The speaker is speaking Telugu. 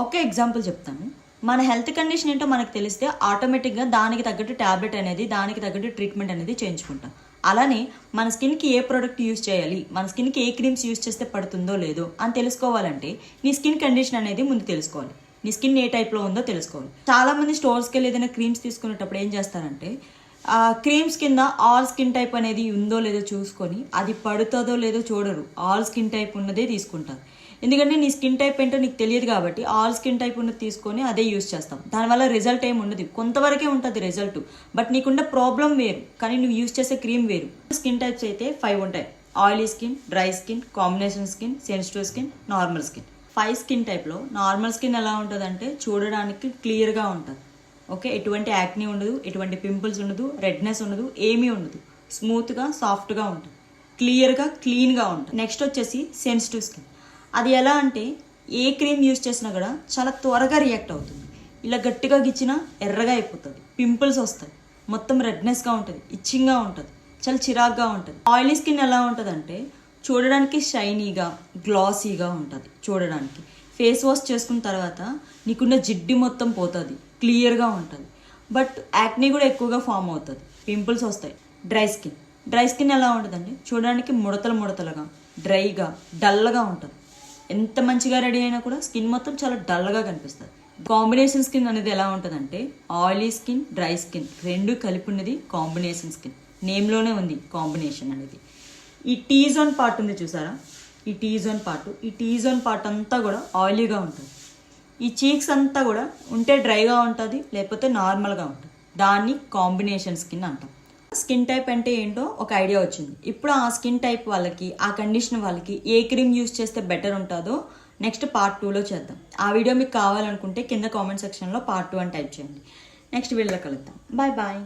ఒక ఎగ్జాంపుల్ చెప్తాను. మన హెల్త్ కండిషన్ ఏంటో మనకు తెలిస్తే ఆటోమేటిక్గా దానికి తగ్గట్టు ట్యాబ్లెట్ అనేది, దానికి తగ్గట్టు ట్రీట్మెంట్ అనేది చేయించుకుంటాం. అలానే మన స్కిన్కి ఏ ప్రోడక్ట్ యూజ్ చేయాలి, మన స్కిన్కి ఏ క్రీమ్స్ యూజ్ చేస్తే పడుతుందో లేదో అని తెలుసుకోవాలంటే నీ స్కిన్ కండిషన్ అనేది ముందు తెలుసుకోవాలి. నీ స్కిన్ ఏ టైప్లో ఉందో తెలుసుకోవాలి. చాలామంది స్టోర్స్కి వెళ్ళి ఏదైనా క్రీమ్స్ తీసుకునేటప్పుడు ఏం చేస్తారంటే క్రీమ్స్ కింద ఆల్ స్కిన్ టైప్ అనేది ఉందో లేదో చూసుకొని అది పడుతుందో లేదో చూడరు, ఆల్ స్కిన్ టైప్ ఉన్నదే తీసుకుంటారు. ఎందుకంటే నీ స్కిన్ టైప్ ఏంటో నీకు తెలియదు కాబట్టి ఆల్ స్కిన్ టైప్ ఉన్నది తీసుకొని అదే యూజ్ చేస్తాం. దానివల్ల రిజల్ట్ ఏమి ఉండదు, కొంతవరకే ఉంటుంది రిజల్ట్. బట్ నీకుండే ప్రాబ్లం వేరు, కానీ నువ్వు యూజ్ చేసే క్రీమ్ వేరు. స్కిన్ టైప్స్ అయితే 5 ఉంటాయి: oily skin, dry skin, combination skin, sensitive skin, normal skin. 5 skin టైప్లో నార్మల్ స్కిన్ ఎలా ఉంటుంది అంటే చూడడానికి క్లియర్గా ఉంటుంది. ఓకే, ఎటువంటి యాక్నీ ఉండదు, ఎటువంటి పింపుల్స్ ఉండదు, రెడ్నెస్ ఉండదు, ఏమీ ఉండదు. స్మూత్గా సాఫ్ట్గా ఉంటుంది, క్లియర్గా క్లీన్గా ఉంటుంది. నెక్స్ట్ వచ్చేసి సెన్సిటివ్ స్కిన్. అది ఎలా అంటే ఏ క్రీమ్ యూజ్ చేసినా కూడా చాలా త్వరగా రియాక్ట్ అవుతుంది. ఇలా గట్టిగా గిచ్చినా ఎర్రగా అయిపోతుంది, పింపుల్స్ వస్తాయి, మొత్తం రెడ్నెస్గా ఉంటుంది, ఇచ్చింగ్గా ఉంటుంది, చాలా చిరాగ్గా ఉంటుంది. ఆయిలీ స్కిన్ ఎలా ఉంటుంది అంటే చూడడానికి షైనీగా గ్లాసీగా ఉంటుంది. చూడడానికి ఫేస్ వాష్ చేసుకున్న తర్వాత నీకున్న జిడ్డి మొత్తం పోతుంది, క్లియర్గా ఉంటుంది. బట్ యాక్నీ కూడా ఎక్కువగా ఫామ్ అవుతుంది, పింపుల్స్ వస్తాయి. డ్రై స్కిన్ ఎలా ఉంటుందంటే చూడడానికి ముడతలుగా, డ్రైగా, డల్గా ఉంటుంది. ఎంత మంచిగా రెడీ అయినా కూడా స్కిన్ మొత్తం చాలా డల్గా కనిపిస్తుంది. కాంబినేషన్ స్కిన్ అనేది ఎలా ఉంటుందంటే ఆయిలీ స్కిన్, డ్రై స్కిన్ రెండు కలిపి ఉన్నది కాంబినేషన్ స్కిన్. నేమ్లోనే ఉంది కాంబినేషన్ అనేది. ఈ టీ జోన్ పార్ట్ ఉంది చూసారా, ఈ టీ జోన్ పార్ట్ అంతా కూడా ఆయిలీగా ఉంటుంది. ఈ చీక్స్ అంతా కూడా ఉంటే డ్రైగా ఉంటుంది, లేకపోతే నార్మల్గా ఉంటుంది. దాన్ని కాంబినేషన్ స్కిన్ అంటాం. స్కిన్ టైప్ అంటే ఏంటో ఒక ఐడియా వచ్చింది. ఇప్పుడు ఆ స్కిన్ టైప్ వాళ్ళకి, ఆ కండిషన్ వాళ్ళకి ఏ క్రీమ్ యూజ్ చేస్తే బెటర్ ఉంటుందో నెక్స్ట్ పార్ట్ 2లో చేద్దాం. ఆ వీడియో మీకు కావాలనుకుంటే కింద కామెంట్ సెక్షన్లో పార్ట్ 2 అని టైప్ చేయండి. నెక్స్ట్ వీడియోలో కలుద్దాం. బాయ్.